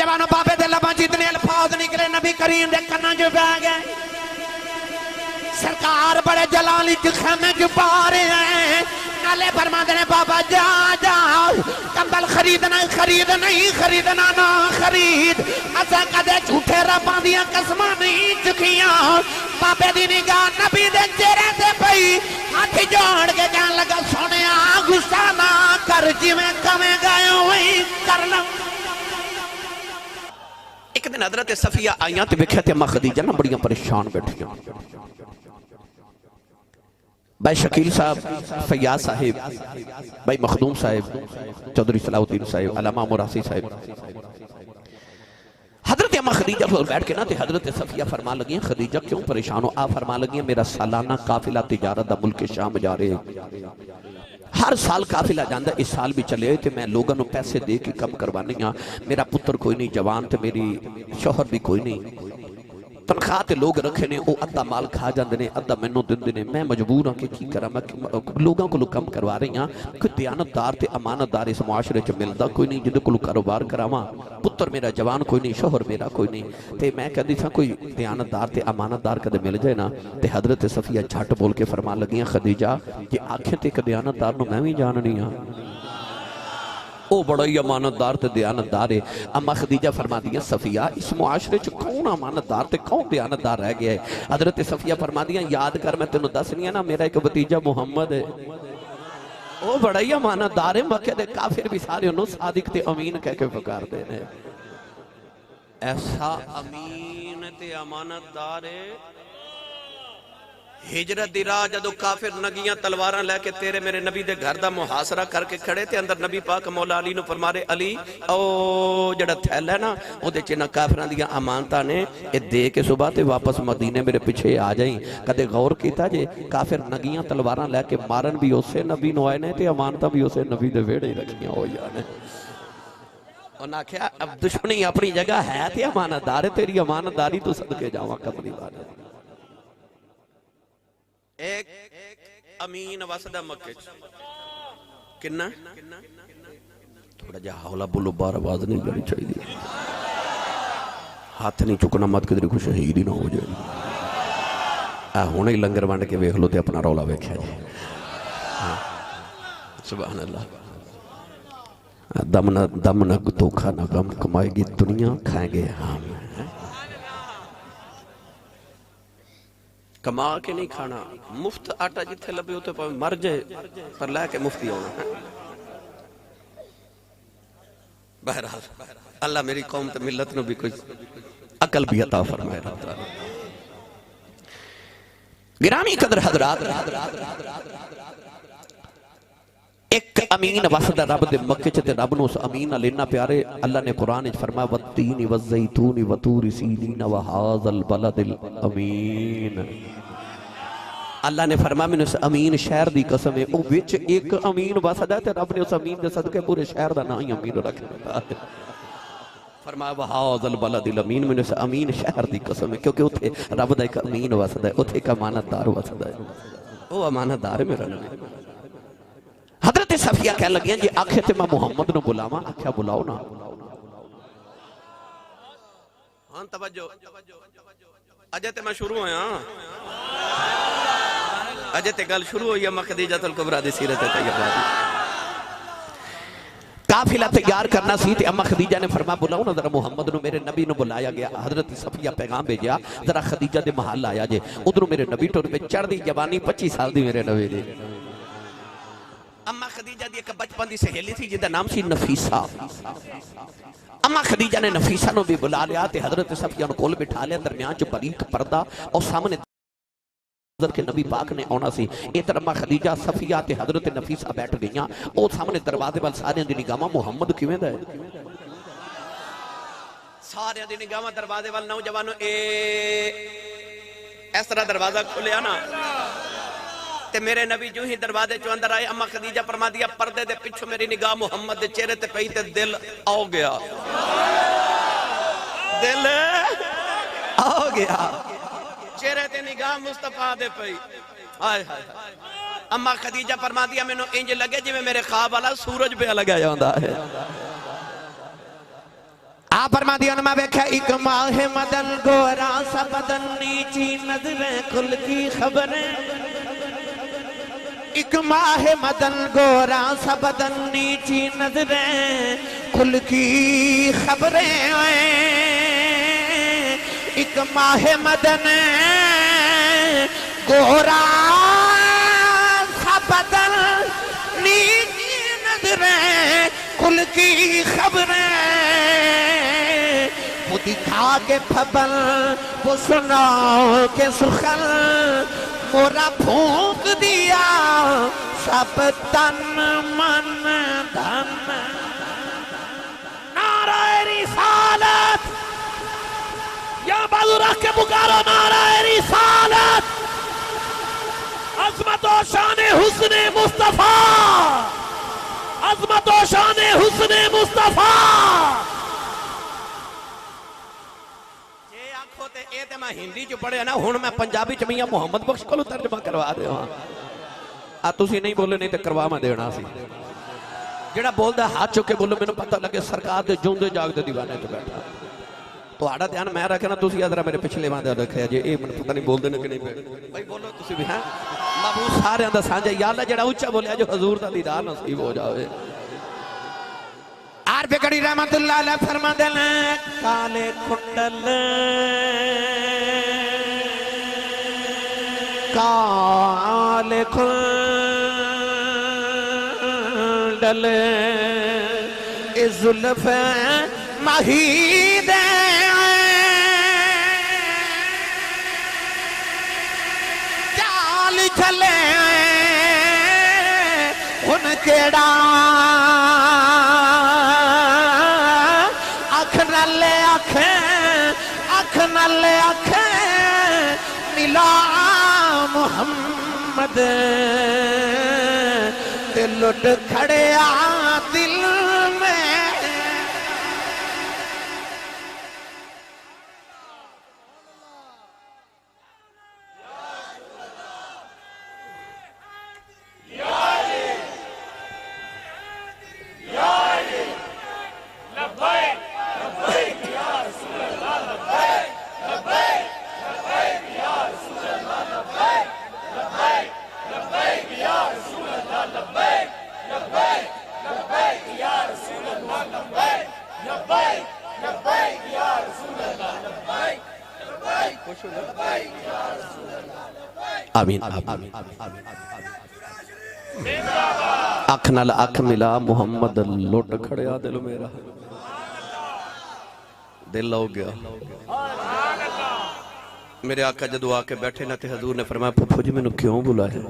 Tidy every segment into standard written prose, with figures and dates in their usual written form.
नौजवानों बाबे दे लबां जितने अल्फाज निकले नबी करीम दे कन्नां च पै गए। सरकार बड़े जलाली च खेमे च पा रहे हैं। नाले फरमाते ने बाबा जा जा कंबल खरीदना खरीद नहीं खरीदना ना खरीद। असा कदे झूठे रब्बां दियां कसमां नहीं चुकियां। बाबे दी निगाह नबी दे चेहरे ते पई हाथ जोड़ के कहन लगा सोनिया गुस्सा ना कर जिवें कवें गए वही कर ला। एक दिन हजरत सफिया आईयां ते वेख्या ते अम्मा खदीजा ना बड़ियां परेशान बैठियां। भाई शकील साहब, फैयाज साहिब, भाई मखदूम साहिब, चौधरी सलाउद्दीन साहिब, अलामा मुरासी साहिब, हजरत अम्मा खदीजा को बैठ के ना ते हजरत सफिया फरमा लगी खदीजा क्यों परेशान हो? आप फरमा लगी मेरा सालाना काफिला तिजारत दा मुल्क शाम जा रहे। हर साल काफिला जाता, इस साल भी चले तो मैं लोगों को पैसे दे के कम करवानी हाँ। मेरा पुत्र कोई नहीं जवान तो मेरी शोहर भी कोई नहीं, तनख्वाह ते लोग रखे ने वो अद्धा माल खा जाते हैं अद्धा मैनू देंदे ने। मैं मजबूर हाँ कि की करा, मैं लोगों को कम करवा रही हाँ। कोई दयानतदार ते अमानतदार इस मुआशरे च मिलता कोई नहीं जिहदे कोल कारोबार करावां। पुत्र मेरा जवान कोई नहीं, शोहर मेरा कोई नहीं। तो मैं कहती था कोई दयानतदार ते अमानतदार कदे मिल जाए ना। तो हजरत सफिया झट बोल के फरमा लगियां खदीजा जे आखे तो एक दयानतदार नूं मैं भी जाननी हाँ, वो बड़ा ही अमानतदार ते दयानतदार है। अम्मा खदीजा फरमादियां सफिया इस मुआशरे च कौन अमानतदार ते कौन दयानतदार रह गया है? हजरत सफिया फरमादियां याद कर मैं तेनों दसनी है ना, मेरा एक भतीजा मुहम्मद है, वो बड़ा ही अमानतदार है। मक्के दे काफिर भी सारे उन्होंने सादिक ते अमीन कह के पुकारते हैं। ऐसा अमीन ते अमानतदार है। हिजरत दी राह जदों काफिर नगियां तलवारां लैके तेरे मेरे नबी दे घर दा मुहासरा करके खड़े ते अंदर नबी पाक मौला अली नूं फरमारे अली ओ जड़ा थैला है ना ओदे च ना काफिरां दियां अमानतां ने, ए दे के सुबह ते वापस मदीने मेरे पिछे आ जाई। कदे गौर कीता जे काफिर नगियां तलवारां लैके मारन भी उसे नबी नूं आए ने ते अमानतां भी उसे नबी दे वेड़े रखियां होईयां ने। उन्हें आख्या अब दुश्मनी अपनी जगह है ते अमानतदार है, तेरी अमानतदारी तो सदके जावां कमली वाले। एक अमीन वसदा मक्के किन्ना थोड़ा जा हौला बोलो, बार आवाज नहीं करनी चाहिए, हाथ नहीं चुकना मत किधर कुछ शहीद ही ना हो जाए। हुणे ही लंगर वंड के वेख लो ते अपना रौला वेख्या जी। सुभान अल्लाह। दम न धोखा न गम कमाएगी दुनिया खाएंगे हम। कमा के नहीं खाना, मुफ्त आटा जिथे लभे उते भावें मर जाए पर लैके मुफ्ती आना। बहरहाल अल्लाह मेरी कौम ते मिलत नूं भी कोई अकल भी अता फरमाए। गिरामी कदर हजरात, एक अमीन वसदा रब दे मक्के च ते रब नूं उस अमीन नाल इन्ना प्यारे अल्लाह ने कुरान च फरमाया वत्तीनी वज़ैतूनी वतूरी सीनीन व हाज़ल बलदिल अमीन। अल्लाह ने फरमाया मैनूं उस अमीन शहर दी कसम है, ओ विच एक अमीन वसदा ते रब ने उस अमीन दे सदके पूरे शहर दा नाम ही अमीन रख दिता है। फरमाया व हाज़ल बलदिल अमीन, मैनूं उस अमीन शहर दी कसम है क्योंकि उथे रब दा एक अमीन वसदा है, उथे एक अमानतदार वसदा है। ओ अमानतदार है मेरा नबी। हजरत सफिया कह लगी जी आखे ते मैं मुहम्मद नूं बुलावा। आख्या बुलाओ ना। हां तवज्जो, अजे ते मैं शुरू होया, अजे ते गल शुरू हुई है खदीजतुल कुबरा दी सीरत तैयबा दी। काफिला तैयार करना सी ते अम्मा खदीजा ने फरमाया बुलाओ ना जरा मुहम्मद नूं। मेरे नबी नूं बुलाया गया। हजरत सफिया पैगाम भेजा जरा खदीजा दे महल आया जे। उधरों मेरे नबी टुर पे चढ़दी जवानी 25 साल दी मेरे नबी दी। अम्मा खदीजा दी एक बचपन की सहेली थी जिसका नाम सी नफीसा। अम्मा खदीजा ने नफीसा नूं भी बुला लिया ते हजरत सफिया नूं कोल बिठा लिया। दरमियान च बारीक पर्दा और सामने के नबी पाक ने आना सी। इधर अम्मा खदीजा सफिया ते हजरत नफीसा बैठ गईयां। और सामने दरवाजे वाल सारियां दी निगाहां मुहम्मद किवें दा है, सारियां दी निगाहां दरवाजे वाल। नौजवानों इस तरह दरवाजा खोलिया ना ते मेरे नबी जो ही दरवाजे चो अंदर आए। अम्मा खदीजा फरमा दिया पर्दे दे पिछो मेरी निगाह मुहम्मद दे चेहरे ते पई ते दिल आ गया, दिल आ गया। चेहरे ते निगाह मुस्तफा दे पई। हाय हाय। अम्मा खदीजा फरमा दिया मैनू इंज लगे जिवें मेरे ख्वाब वाला सूरज पे लगाया होंदा है। आ फरमा दिया मैं वेख्या एक माह मदन गोरा सा बदन नीची नजरें खुल की खबरें एक माह मदन गोरा सा बदन नीची नजरें खुल की खबरें एक माह मदन गोरा सा बदन नीची नजरें खुल की खबरें वो दिखा के फबल वो सुना के सुखल मोरा फूंक दिया सब तन मन धन नाराए रिसालत या बाजू रख के पुकारो नाराए रिसालत अज़मत और शान हुस्न मुस्तफा अज़मत और शान हुस्न मुस्तफा ये तो मैं हिंदी च पढ़िया ना हुण मैं पंजाबी च मियां मुहम्मद बख्श को तर्जमा करवा रहा हाँ आ तुसी नहीं बोले नहीं तो करवा मैं देना सी जेड़ा बोलदा हाथ चुक के बोलो मैंने पता लगे सरकार दे जूंदे जागदे दीवाने च बैठा तुहाड़ा ध्यान मैं रखे ना तुसी जरा मेरे पिछले वादे रखे जे ये मैंने पता नहीं बोलदे ने कि नहीं भाई बोलो तुसी भी हैं महबूब सारे दा साझा या अल्लाह जेड़ा ऊंचा बोलिया जो हुजूर दा दीदार नसीब हो जावे आर बेकड़ी रहमतुल्लाह अलैह फरमाते हैं काले कुंडल काले कुंडल जुल्फ महीदे चाल चले उन केड़ा नले अख मिला मुहम्मद ते लुट खड़े आ दिल में आमीन अख नाल अख मिला मुहम्मद लुट खड़िया दिल मेरा दिल हो गया मेरे आका जदों आके बैठे ना ते हजूर ने फरमाया फुफू जी मैनू क्यों बुलाया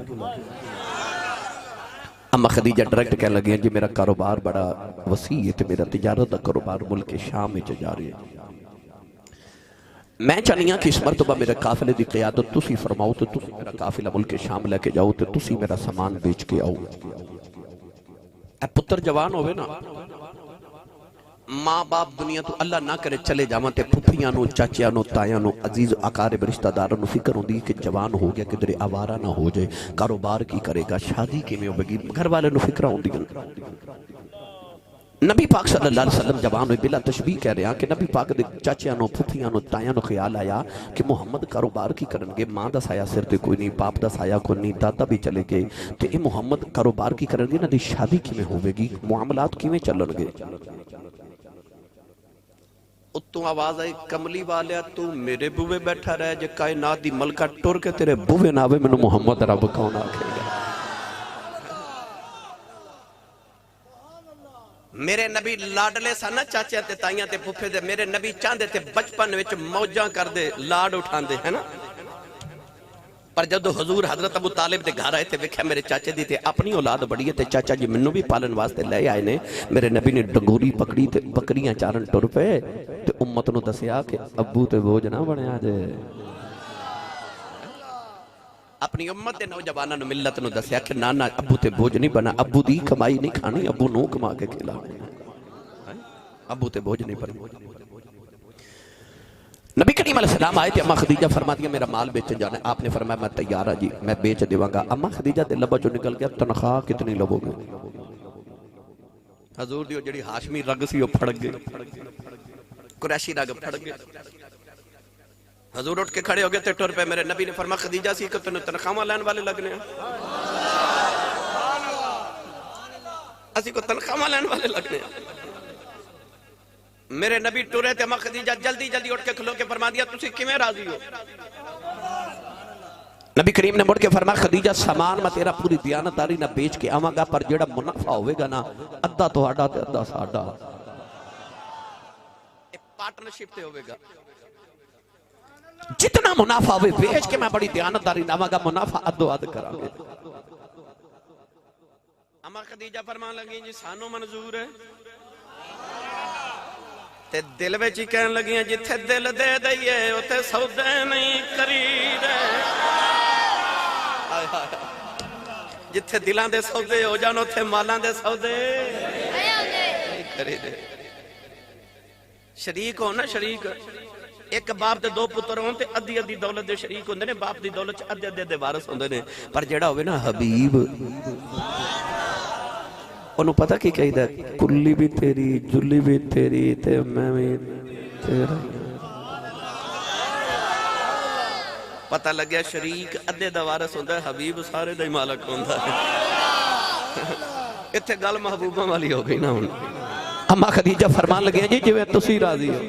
अम्मा खदीजा डायरेक्ट कह लगी जी मेरा कारोबार बड़ा वसी है ते मेरा तिजारत का कारोबार मुल्क शाम में जा रही है मैं चाहनी हाँ कि इस मरतबा मेरे काफिले की क़यादत तुसी फरमाओ तो तुसी मेरा काफिला मुल्क शाम लेके जाओ तो तुसी मेरा सामान बेच के आओ पुत्र जवान होवे ना माँ बाप दुनिया तो अल्लाह ना करे चले जावा ते फुफियां नु चाचियां नु तायां नु अजीज अकारिब रिश्तेदारां नु फिक्र होंदी कि जवान हो गया किधरे आवारा ना हो जाए कारोबार की करेगा शादी किवें होगी घर वाले नु फिक्र होंदी नबी पाक सल्लल्लाहु अलैहि वसल्लम जवान हुए बिला तशबीह कह रहे हैं कि नबी पाक दे चाचियां नो फुफियां नो तायां नो ख्याल आया कि मुहम्मद कारोबार की करनगे मां दा साया सिर ते कोई नहीं बाप दा साया कोई नहीं दादा भी चले गए ते ये मुहम्मद कारोबार की करनगे ना दी शादी किवें होवेगी मुआमलात किवें चलणगे उत्तों आवाज आई कमली वालिया तू मेरे बुवे बैठा रह जे कायनात दी मलका टुर के तेरे बुवे ना आवे मैनू मुहम्मद रब कौन आखेगा मेरे नबी लाडले सन ना चाचा ते ताइयां ते फुफे दे मेरे नबी चाहते थे बचपन विच मौजां करदे लाड उठांदे है ना पर जब हजूर हजरत अबू तालिब के घर आए थे वेख्या मेरे चाचे दी ते अपनी औलाद बड़ी है ते चाचा जी मैनू भी पालन वास्ते ले आए ने मेरे नबी ने डंगोरी पकड़ी ते बकरियां चारन टुर पे ते उम्मत नूं दसिया कि अब्बू ते बोझ ना बनया जे अपनी उम्मत के नौजवानों ने मिलत नूं दसिया कि ना ना अब्बू ते बोझ नहीं बना अब्बू दी कमाई नहीं खानी अब्बू नूं कमा के खिलानी अब्बू ते बोझ नहीं बनी नबी करीम अलैहिस्सलाम आए थे अम्मा खदीजा फरमाती मेरा माल बेचने जाना है आपने फरमाया मैं तैयार हाँ जी मैं बेच देवांगा अम्मा खदीजा ते लबा चो निकल गया तनख्वाह कितनी लवोगे हजूर दी जिहड़ी हाशमी रग सी वो फड़ गई कुरैशी रग फड़ गए। हजूर उठ के खड़े हो गए, टुर पे। मेरे नबी ने फरमाया खदीजा सी कि तेन तनख्वाह लैन वाले लगने, असी को तनख्वाह लैन वाले लगने। मेरे नबी टुरे ते अम्मा खदीजा जल्दी जल्दी उठ के खलो के फरमा दिया, तुसी किवें राजी हो? नबी करीम ने मुड़ के फरमाया खदीजा सामान मैं तेरा पूरी दयानतदारी ना बेच के आवांगा, पर जेड़ा मुनाफा होवेगा ना अद्धा तुहाडा ते अद्धा साडा, पार्टनरशिप ते होवेगा। जितना मुनाफा होवे बेच के मैं बड़ी दयानतदारी नावांगा, मुनाफा अद्धो अध करांगे। अम्मा खदीजा फरमान लगी जी सानू मंजूर है। ते दिल विच ही कहन लगी जिथे दिल दे दईए उथे सौदे नहीं करीदे। जिथे दिलां दे सौदे हो जान उथे मालां दे सौदे नहीं करीदे। शरीक हो ना, शरीक एक बाप दे दो पुत्र होन ते अद्धी अद्धी दौलत दे शरीक होंदे ने, बाप दी दौलत च अद्धे अद्धे दे वारिस होंदे ने। पर जेड़ा होवे ना हबीब, ओनू पता की कहीदा, कुल्ली भी तेरी जुल्ली भी तेरी ते मैं भी तेरा। पता लग्या शरीक अद्धे दा वारिस होंदा है, हबीब सारे दा ही मालक होंदा है। इत्थे गल महबूबा वाली हो गई ना। हुण अम्मा खदीजा फरमान लगे जी जिवें तुसी राजी हो।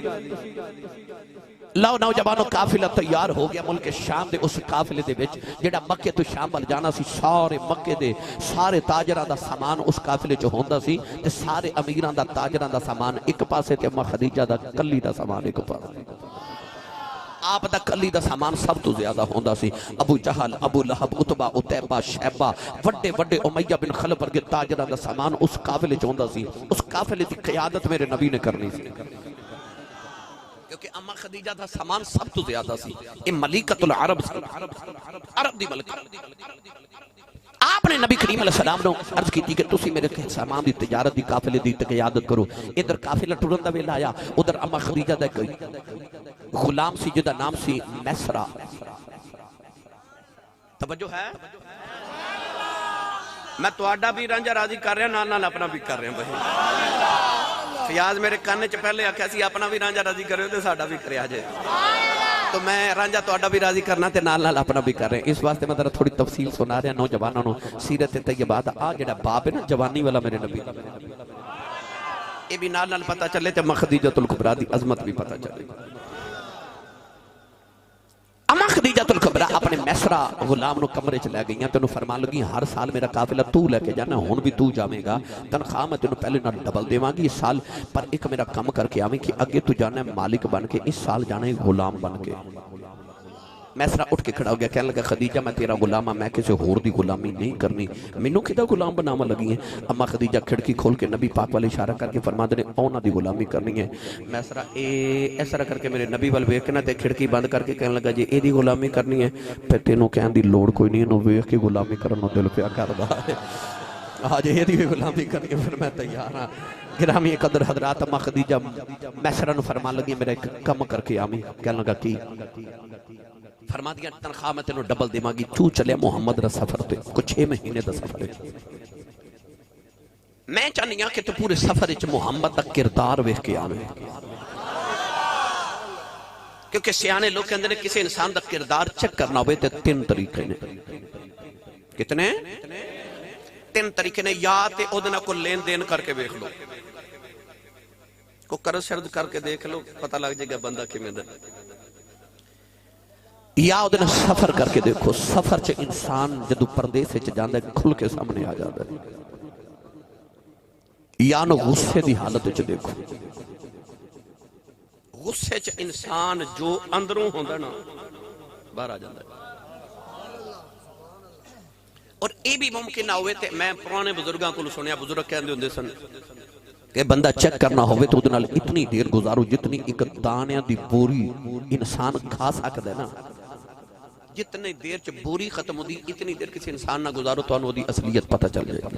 लो नौजवानों काफिला तैयार हो गया मुल्क शाम दे उस काफिले दे विच जेड़ा मक्के तो शाम वाल जाना सी। सारे मक्के दे सारे ताजरां दा सामान उस काफिले च होंदा सी ते सारे अमीरां दा ताजरां दा सामान एक पासे ते अम्मा खदीजा दा कल्ली दा सामान एक पासे। आप दा कली दा सामान सब तो ज्यादा होंदा सी। अबू जहल, अबू लहब, उतबा, उतैबा, शैबा, वड्डे वड्डे उमैया बिन खलफ वर्गे ताजरां दा सामान उस काफिले च होंदा सी। उस काफिले दी क़यादत मेरे नबी ने करनी सी, क्योंकि अम्मा खदीजा दा सामान सब तो ज्यादा सी। ए मलिकतुल अरब, अरब दी मलिक। आपने नबी करीम अलैहिस्सलाम ने अर्ज की कि तुसी मेरे सामान दी तिजारत दी काफिले दी क़यादत करो। इधर काफिला टुरन दा वेला आया, उधर अम्मा खदीजा दा कोई गुलाम सी जिदा नाम सी मैसरा। तवज्जो है? मैं तुहाडा भी रांझा राजी कर रहा, नाल नाल अपना भी कर रहा। भाई फयाज मेरे कान च पहले आख्या सी अपना भी रांझा राजी करो ते साडा भी करया जे। तो मैं रांझा तुहाडा भी राजी करना ते नाल नाल अपना भी कर रहे। इस वास्ते मैं जरा थोड़ी तफसील सुना रहा नौजवानों को। सीरत तैयबा दा आ जेड़ा बाप है ना जवानी वाला मेरे नबी, ये भी नाल नाल पता चले ते खदीजतुल कुबरा दी अजमत भी पता चले। अम्मा खदीजतुल कुबरा अपने मैसरा गुलाम नु कमरे च लै गईयां। तेनू फरमान लगी हर साल मेरा काफिला तू लेके जाना, हुण भी तू जावेगा, तनख्वाह मैं तेनू पहले नाल डबल देवांगी इस साल, पर एक मेरा कम करके आवी कि अगे तू जाना मालिक बन के, इस साल जाना है गुलाम बन के। मैसरा उठ के खड़ा हो गया, कहने लगा खदीजा मैं तेरा गुलाम हाँ, मैं किसी होर दी गुलामी नहीं करनी, मैनू किदा गुलाम बनावा लगी है। अम्मा खदीजा खिड़की खोल के नबी पाक वाले इशारा करके फरमाते ने उन्हां दी गुलामी करनी है। मैसरा इस तरह करके मेरे नबी वाल वेख के ना ते खिड़की बंद करके कहने लगा जी एदी गुलामी करनी है, फिर तेनों कहने दी लोड़ कोई नहीं, इहनूं वेख के गुलामी करन नूं दिल पिया करदा है। आज एदी भी गुलामी करनी है, फिर मैं तैयार हाँ। गिरामी कदर हजरात, अम्मा खदीजा मैसरा नूं फरमान लगी मेरा एक कम करके आवी। कहने लगा की? फरमा दिया तनख्वाह मैं तेनों डबल देवांगी, तू चले मुहम्मद दा सफर ते कुछ 6 महीने दा सफर है। मैं चाहनी हां कि तू पूरे सफर च मुहम्मद दा किरदार वेख के आवे, क्योंकि सियाने लोग कहंदे ने किसी इंसान दा किरदार चेक करना होवे ते 3 तरीके ने। कितने? 3 तरीके ने। या ते ओदे नाल कोई लेन देन करके वेख लो, को कर्ज शर्ज करके देख लो, पता लग जाएगा बंदा किवें दा। या उधर सफर करके देखो, सफर च इंसान जदों परदेस च जांदा है खुल के सामने आ जाता है। या नो गुस्से की हालत च देखो, गुस्से च इंसान जो अंदरों होंदा ना बाहर आ जाता है। और ये भी मुमकिन ना होवे ते मैं पुराने बुजुर्गों को सुनिया, बुजुर्ग कहते होंदे सन कि बंदा चेक करना होवे तो उहदे नाल इतनी देर गुजारो जितनी एक दानिया दी बोरी इंसान खा सकदा है ना, जितनी देर च बोरी खत्म होती इतनी देर किसी इंसान ना गुजारो तो उहदी असलियत पता चल जाएगी।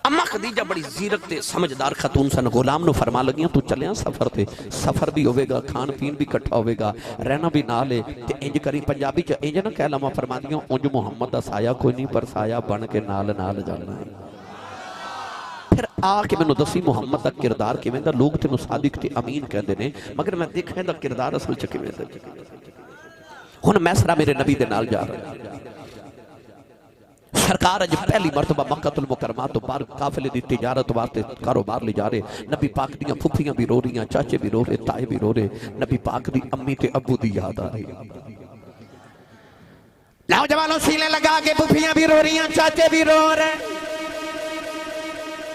अम्मा खदीजा बड़ी जीरक ते समझदार खातून सन। गुलाम नु फरमा लगियां तू चलिया सफर ते, सफर भी होवेगा, खान पीन भी इकट्ठा होवेगा, रहना भी नाल है ते इंज करी पंजाबी च इंज ना कह लमा फरमा दियां उंज मुहम्मद दा साया कोई नहीं पर साया बन के नाल नाल जाना है। फिर आके मैनू दसी मुहम्मद का किरदार किवें दा। लोग तेनू सादिक ते अमीन कहते हैं, मगर मैं देखा दा किरदार असल च किवें दा। हुण मैसरा मेरे नबी दे नाल जा रहा। सरकार अज पहली मरतबा मक्कतुल मुकरमा तो बाहर काफिले की तिजारत वास्ते कारोबार ले जा रहे। नबी पाक दी फुफियां भी रो रही, चाचे भी रो रहे, ताए भी रो रहे। नबी पाक दी अम्मी ते अबू दी याद आ रही। नौजवानों सीने लगा के फुफियां भी रो रही, चाचे भी रो रहे।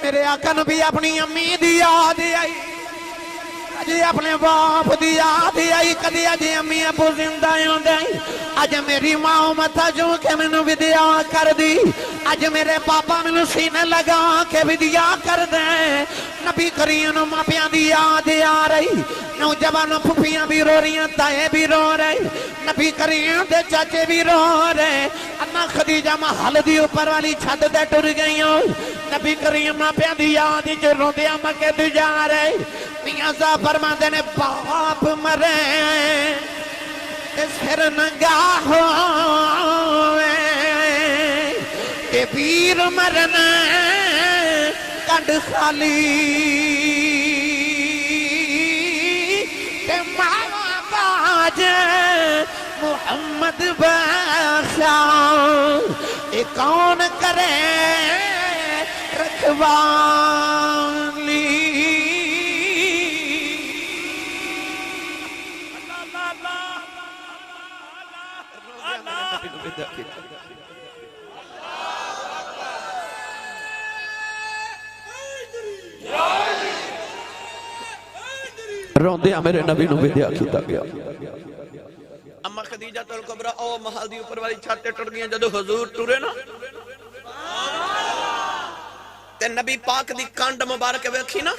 मेरे आका नूं भी अपनी अम्मी दी याद आई, अजे अपने बाप दी याद आई। कदे अजे अम्मी अबू जिंदा होंदे, अज मेरी मां मथा जो के मैनू विद्या कर दी। अज मेरे पापा मैनू सीने लगा के विद्या कर दे। नबी करीम नूं मापियां दी याद आ रही। नौजवान फुफियां भी रो रही, ताए भी रो रहे, नबी करीम दे चाचे भी रो रहे। अन्ना खदीजा महल दी ऊपर वाली छत ते टुर गई। नबी करीम मापियां दी याद च रोंदे मक्के ते जा रहे। मियां साहब फरमांदे ने बाप मरे सिर नंगा होवे ते पीर मरना कंड खाली ते मावा बाज मुहम्मद बादशाह ये कौन करे रखवाली। रोंदिया मेरे नबी नूं विद्या कीता गया। अम्मा खदीजा तुल कुबरा ओ महल दी ऊपर वाली छत ते टुर गई। जदों हुजूर टुरे ना ते नबी पाक दी कंड मुबारक वेखी ना,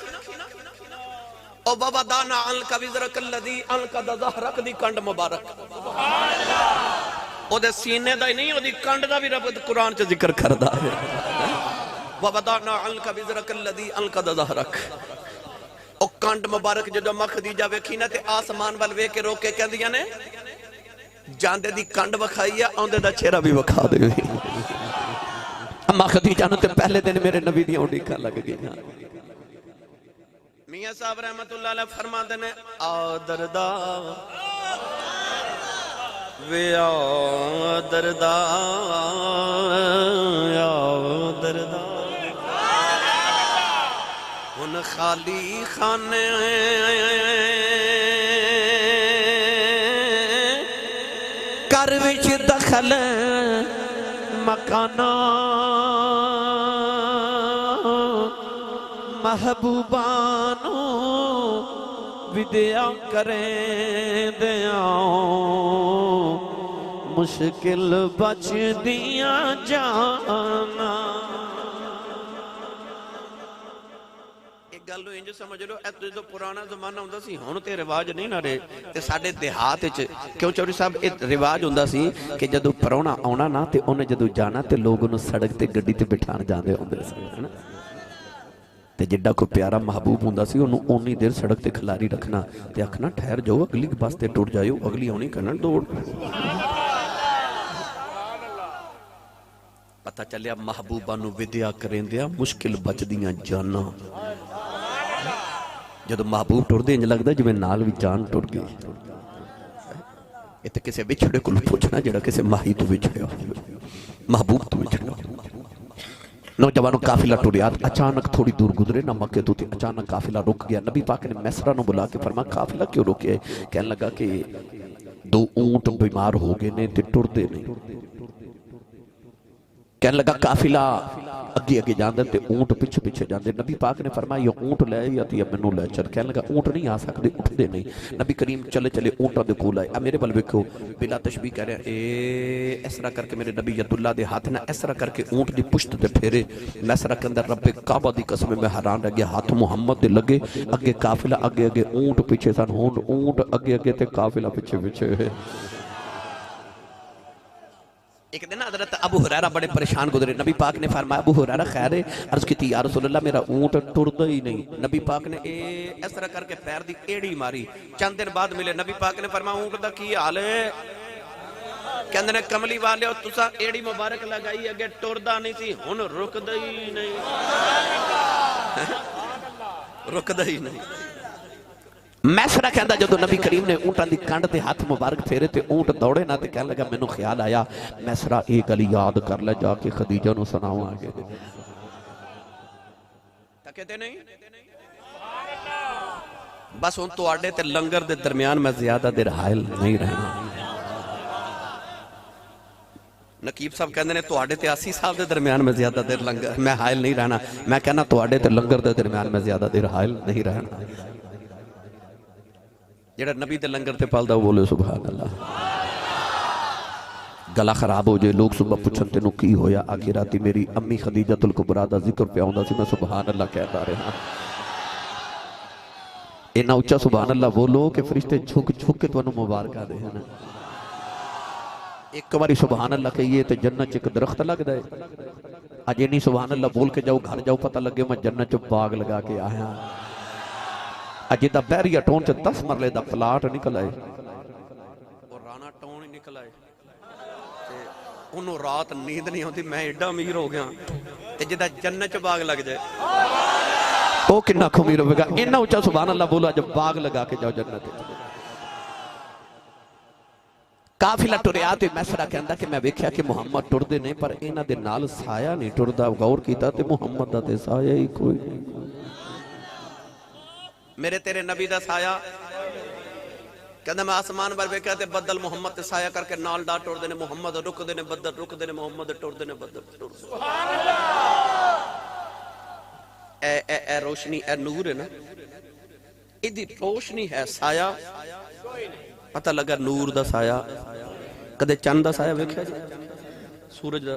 ओ बाबा दाना अल कविजरक लदी अल कद ज़हरक दी कंड मुबारक। सुभान अल्लाह। ओदे सीने दा ही नहीं, ओदी कंड दा भी रब कुरान च जिक्र करदा है। बाबा दाना अल कविजरक लदी अल कद ज़हरक। ओ कंड मुबारक जदों अम्मा खदीजा वेखी ना ते आसमान वाल वेख के रोक के कहंदियां ने जांदे दी कंड वखाई है, आंदे दा चेहरा भी वखा दे। अम्मा खदीजा नूं ते पहले दिन मेरे नबी दी उड़ीकां लग गई। मियां साहब रहमतुल्लाह अलैह फरमांदे ने आ दरदा वे आ दरदा या दरदा हुन खाली खाने घर विच दखल मकाना महबूबानो विद्या करें दिया मुश्किल बच दिया जाना। गल इंज समझ लो, जो पुराना जमाना हुंदा सी हुण ते रिवाज नहीं ना रहे। ते साडे देहात च क्यों चौधरी साहब ये रिवाज हुंदा सी कि जदों परौणा आउणा ना ते उन्हें जदों जाना ते लोग उन्हें सड़क ते गड्डी ते बिठाण जांदे हुंदे सी, है ना। ते जिड्डा कोई प्यारा महबूब हुंदा सी उन्होंने उन्नी देर सड़क ते खिलारी रखना ते आखना ठहर जाओ अगली बस ते टुर जाओ, अगली आनी करना दौड़। पता चलिया महबूबा नूं विद्या करेंदिया मुश्किल बचदियां जाना। जदों महबूब टुरदे इंज लगदा जिवें नाल भी जान टुर गई। इत्थे किसी विछड़े कोल पुछना जिहड़ा किसी माही तो विछड़िया महबूब तो विछड़िया। नौजवानों काफिला टुरिया, अचानक थोड़ी दूर गुजरे ना मक्के तो अचानक काफिला रुक गया। नबी पाक ने मैसरा नूं बुला के फरमाया काफिला क्यों रुके? कहने लगा कि दो ऊंट बीमार हो गए ने ते टुरदे नहीं। कहने लगा काफिला अगे अगे जांदे ते ऊंट पिछे पिछे जांदे। नबी पाक ने फरमाया ये ऊंट ले या ते मैनू ले चल। कहने लगा ऊंट नहीं आ सकते, उठते नहीं। नबी करीम चले चले ऊंटां दे कोल आए। मेरे बल वेखो बिला तशबीह कह रहा ए इस तरह करके मेरे नबी यदुल्ला दे हाथ ना इस तरह करके ऊंट दी पुश्त ते फेरे। मैसरा के अंदर रब्बे काबा दी कसम में हैरान रह गया। हाथ मुहम्मद दे लगे, अगे काफिला अगे अगे ऊंट पिछे सन। हुण ऊंट अगे अगे ते काफिला पिछे पिछे। एक दिन हज़रत अबू हुरैरा बड़े परेशान गुजरे। नबी पाक ने फरमाया अबू हुरैरा खैर है? अर्ज की या रसूलल्लाह मेरा ऊंट टुरदा ही नहीं। नबी पाक ने इस तरह करके पैर दी एड़ी मारी। चंद दिन बाद मिले। नबी पाक ने फरमाया ऊंट दा की हाल है? कहंदे ने कमली वाले तुसा एड़ी मुबारक लगाई अगे टुरदा नहीं सी, हुण रुकदा ही नहीं। रुकदा ही नहीं। मैसरा कहता जो नबी करीम ने ऊंटां दी कंड ते हाथ मुबारक फेरे ते ऊंट दौड़े ना ते कहने लगा मैनू ख्याल आया मैसरा ये गल याद कर ले जाके खदीजा नू सुनावां आगे तकते नहीं बस हुण तुहाडे ते लंगर दे दरमियान मैं ज्यादा देर हायल नहीं रहना। नकीब साहब कहते हैं तुहाडे ते 80 साल के दरमियान में ज्यादा देर लंगर मैं हायल नहीं रहना। मैं कहना तुहाडे ते लंगर के दरमियान में ज्यादा देर हायल नहीं रहना। जेड़ा नबी दे लंगर ते पलदा बोले सुभान अल्लाह। गला खराब हो जाए लोग सुबह पुछन तेनू की होया आखिर राती मेरी अम्मी खदीजतुल कुबरा दा जिक्र पे आउंदा सी मैं सुभान अल्लाह कहता रहा। इन्ना उच्चा सुभान अल्लाह बोलो कि फरिश्ते झुक झुक के तुहानू मुबारक दे हैं। एक बारी सुभान अल्लाह कहिए तो जन्नत च एक दरख्त लगता है। अजे नहीं सुभान अल्लाह बोल के जाओ घर जाओ पता लगे मैं जन्नत च बाग लगा के आया। अजे दा बैरिया टोन च 10 मरले दा प्लाट निकल आए और राणा टोन ही निकल आए ते ओनू रात नींद नहीं आती मैं एडा अमीर हो गया ते जिदा जन्नत च बाग लग जाए ओ किन्ना अमीर होगा। इन्ना उच्चा सुभान अल्लाह बोलो अज बाग लगा के जाओ जन्नत। काफिला टुरिया ते मैसरा कहंदा कि मैं वेख्या कि मुहम्मद टुरदे नहीं पर इन्हां दे नाल साया नहीं टुरदा। गौर कीता ते मुहम्मद दा ते साया ही कोई नहीं। मेरे तेरे नबी दा साया कहंदा मैं आसमान पर वेख्या ते बदल मुहम्मद ते साया करके नाल डा टुरदे ने। मुहम्मद रुकदे ने बदल रुकदे ने मुहम्मद टुरदे ने बदल टुरदे। सुभान अल्लाह। ए रोशनी ए नूर है ना इदी रोशनी है साया पता लगा नूर दा साया। कदे चंद दा साया वेख्या जी सूरज दा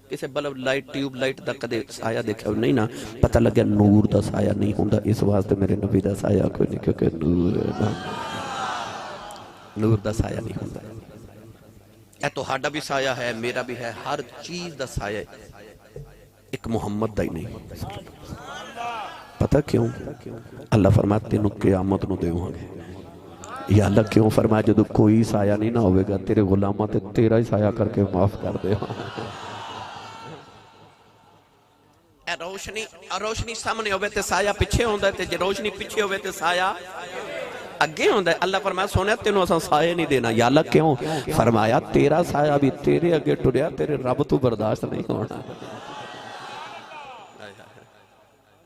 किसे बल्ब लाइट ट्यूब लाइट दा कदे साया देखा नहीं ना पता लगे नूर दा साया नहीं हुंदा। इस वास्ते मेरे नबी दा साया कोई नहीं क्योंकि नूर दा साया नहीं हुंदा। ए तुहाडा भी साया है मेरा भी है हर चीज दा साया एक मुहम्मद दा ही नहीं। पता क्यों अल्लाह फरमाते तेनू क़यामत नू देवांगे। या अल्लाह क्यों फरमाया जो कोई साया नहीं ना होगा तेरे गुलामा ते तेरा ही साया करके माफ कर दे। रोशनी रोशनी सामने होवे ते साया पीछे होंदा ते जे रोशनी पीछे होवे ते साया अगे होंदा। अल्लाह फरमाया सोने तेनू असां साया नहीं देना। या अल्लाह क्यों फरमाया तेरा साया भी तेरे अगे टुरिया तेरे रब तू बर्दाश्त नहीं होना।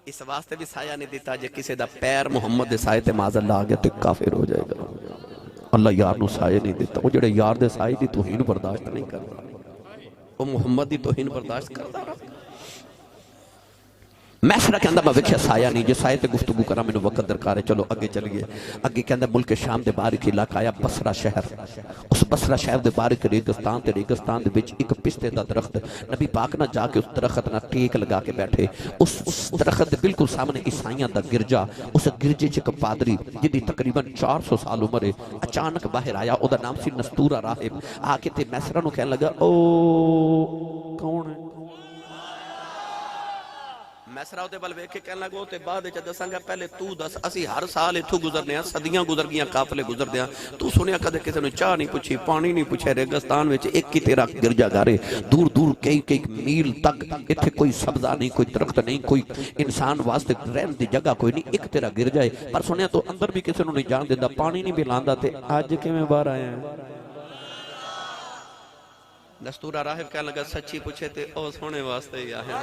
इस वास्ते भी साया नहीं दिता जे किसी दा पैर मुहम्मद दे साए ते माज़अल्लाह आ गया तो काफिर हो जाएगा। अल्लाह यार नू साए नहीं दिता। वो जेड़े यार दे साए दी तौहीन बर्दाश्त नहीं करता वो मुहम्मद दी तौहीन बर्दाश्त करता। मैसरा कहंदा मैं वेख्या साया नहीं जे साए ते गुफ्तगू करा मैनू वक्त दरकार है। चलो अगे चलिए। अगे कहंदा मुल्क शाम दे बाहर एक इलाका आया बसरा शहर। उस बसरा शहर दे बाहर एक रेगिस्तान ते रेगिस्तान दे विच एक पिस्ते दा दरख्त। नबी पाक ना जाके उस दरख्त ना टेक लगा के बैठे। उस दरख्त दे बिल्कुल सामने ईसाइयां दा गिरजा। उस गिरजे च एक पादरी जिहदी तकरीबन 400 साल उम्र है अचानक बाहर आया। ओदा नाम सी नस्तूरा राहिब। आके ते मैसरा नू कहन लगा ओ कौन है। मैसरा उहदे बल वेख के कहन लगा ते बाद च दसांगा पहले तू दस असी हर साल इत्थों गुजरने सदियां गुजर गईयां काफले गुजरदे तू सुनिया कदे किसी ने चाह नहीं पूछी पानी नहीं पूछे। रेगिस्तान में एक ही तेरा गिरजाघर है दूर दूर कई कई मील तक इत्थे कोई सब्जा नहीं कोई दरख्त नहीं कोई इंसान वास्ते रहने की जगह कोई नहीं एक तेरा गिरजा है। पर सुनिया तो अंदर भी किसी ने नहीं जान देता पानी नहीं भी लांदा ते अज किवें बाहर आया है। नस्तूरा राहिब कहने लगा सच्ची पूछे ते ओ सोने वास्ते ही आया।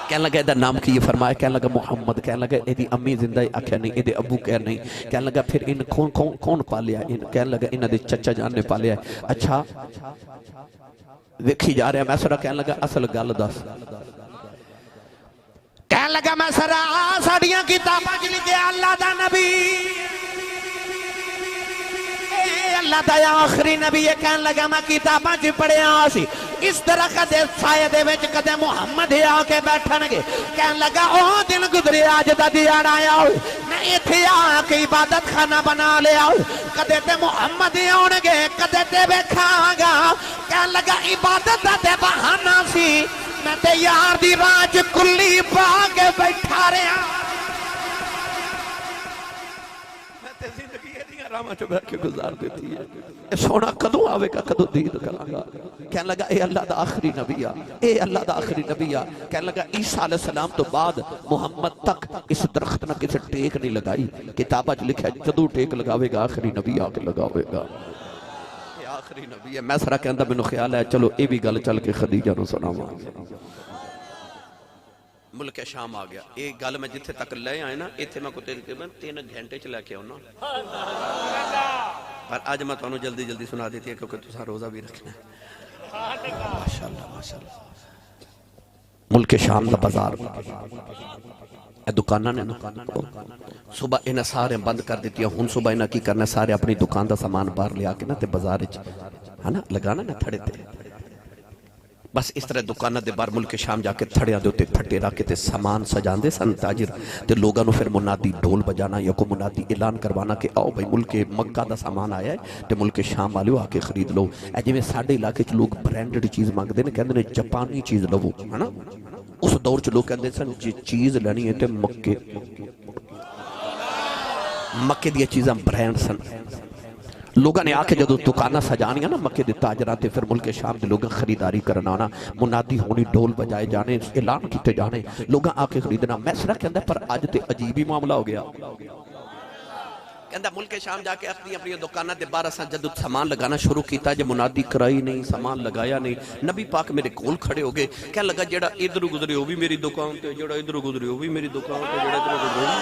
कहने लगा इहदा नाम की फरमाया। कहने लगा मुहम्मद। कहने लगा इहदी अम्मी जिंदा है आख्या नहीं इहदे अबू कह नहीं। कहने लगा फिर इन कौन कौन कौन पालिया। कहने लगा इन्हां दे चचा जान ने पालिया। अच्छा वेखी जा रहा मैसरा। कहने लगा असल गल दस। कहने लगा मैसरा साडियां किताबां च लिखिया अल्लाह दा नबी अल्लाह दा आखिरी नबी है। कहने लगा मैं किताबां च पढ़िया सी इस दरख्त दे साए दे विच कदे मुहम्मद आके बैठणगे। कहने लगा ओ दिन गुजरे अज दा दिहाड़ा आया मैं इत्थे आके इबादत खाना बना लिया कदे ते मुहम्मद आउणगे कदे ते वेखांगा। कहने लगा इबादत दा ते बहाना सी मैं ते यार दी राह च कुल्ली पा के बैठा रहा। गांव च बह के गुजार देती है। ये सोना कदों आवेगा, कदों दीद करांगा। कहने लगा ए अल्लाह दा आखिरी नबी आ, ए अल्लाह दा आखिरी नबी आ। कहने लगा ईसा अलैहि सलाम तो बाद मुहम्मद तक इस दरख्त ना किसी टेक नहीं लगाई। किताबा च लिखा जदों टेक लगावेगा आखिरी नबी आके लगावेगा। आखिरी नबी है। मैसरा कहता मैनू ख्याल है चलो ये भी गल चल के खदीजा नूं सुनावां। मुल्क शाम आ गया। ये गल मैं जिथे तक ले आए ना, इत्थे मैं तकरीबन 3 घंटे च लैके आना, पर अज मैं तुहानूं जल्दी जल्दी सुना देती है क्योंकि तुसां रोज़ा भी रखना है। माशाअल्लाह माशाअल्लाह। मुल्क शाम का बाजार, दुकाना ने सुबह इन्हें सारे बंद कर दी। हुण सुबह इन्हें की करना, सारे अपनी दुकान का सामान बाहर लिया के ना ते बाजार है ना लगाना ना थड़े ते। बस इस तरह दुकाना के बाहर मुल्क शाम जाके थड़िया के उत्ते फट्टे रख के सामान सजाते सन ताजिर, ते लोगों को फिर मुनादी ढोल बजाना या कोई मुनादी ऐलान करवाना कि आओ भाई मुल्क मक्का का सामान आया है तो मुल्क शाम वाले आके खरीद लो। जिवें साडे इलाके च लोग ब्रांडेड चीज़ मंगते हैं, कहते हैं जापानी चीज़ लवो, है ना। उस दौर च लोग कहते सन जी चीज़ लेनी है तो मक्के दी चीज़ां ब्रांड सन। लोगों ने आके जो दुकाना सजानिया ना मक्के के ताजरा ते फिर मुल्क शाम के लोग खरीदारी करना आना, मुनादी होनी, ढोल बजाए जाने, ऐलान किए जाने, लोग आके खरीदना। मैसरा कहता पर अज तो अजीब ही मामला हो गया। कहता मुल्क शाम जाके अपनी अपनी दुकाना के बाहर असा जब सामान लगाना शुरू किया, जो मुनादी कराई नहीं, सामान लगाया नहीं, नबी पाक मेरे कोल खड़े हो गए। कह लगा जेड़ा इधर गुजरे वो भी मेरी दुकान से, जेड़ा इधर गुजरे वो भी मेरी दुकान से, जेड़ा इधर गुजरे।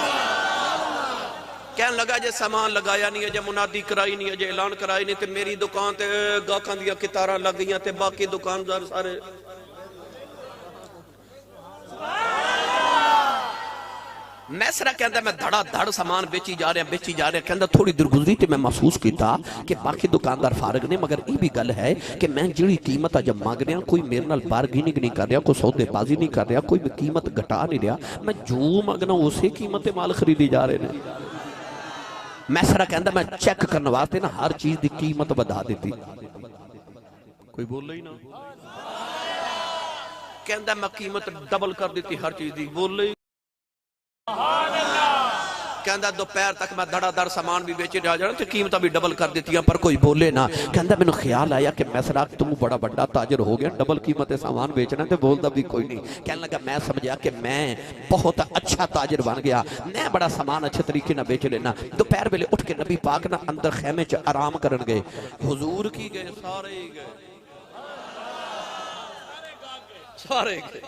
कहने लगा जे सामान लगाया नहीं है, जे मुनादी कराई नहीं है, जे ऐलान कराई नहीं, तो मेरी दुकान ते गाहकां दी कितारां लग गई ते बाकी दुकानदार सारे। मैसरा कहता मैं धड़ा धड़ सामान बेची जा रहा। कहता थोड़ी देर गुजरी तो मैं महसूस किया कि बाकी दुकानदार फारग ने, मगर ये भी गल है कि मैं जी कीमत अज मंग रहा कोई मेरे नाल बारगेनिंग नहीं कर रहा, कोई सौदेबाजी नहीं कर रहा, कोई कीमत घटा नहीं रहा, मैं जो मंगना उसे कीमत माल खरीदी जा रहे हैं। मैसरा कहता मैं चेक करने वास्ते ना हर चीज की कीमत बढ़ा दी। कोई बोले ही ना। कहता मैं कीमत डबल कर दी हर चीज की, बोले। कहता दोपहर तक मैं धड़ाधड़ सामान भी बेचे जा जाना, कीमत भी डबल कर दी, पर कोई बोले ना। कहता मैनू ख्याल आया कि मैसरा तुम बड़ा बड़ा ताजर हो गया, डबल कीमत सामान बेचना, तो बोलता भी कोई नहीं। कहने लगा मैं समझा कि मैं बहुत अच्छा ताजर बन गया, मैं बड़ा सामान अच्छे तरीके ना बेच लेना। दोपहर वेले उठ के नबी पाक ना अंदर खैमे च आराम करन गए। हुजूर की गए, सारे ही गए, सारे गए।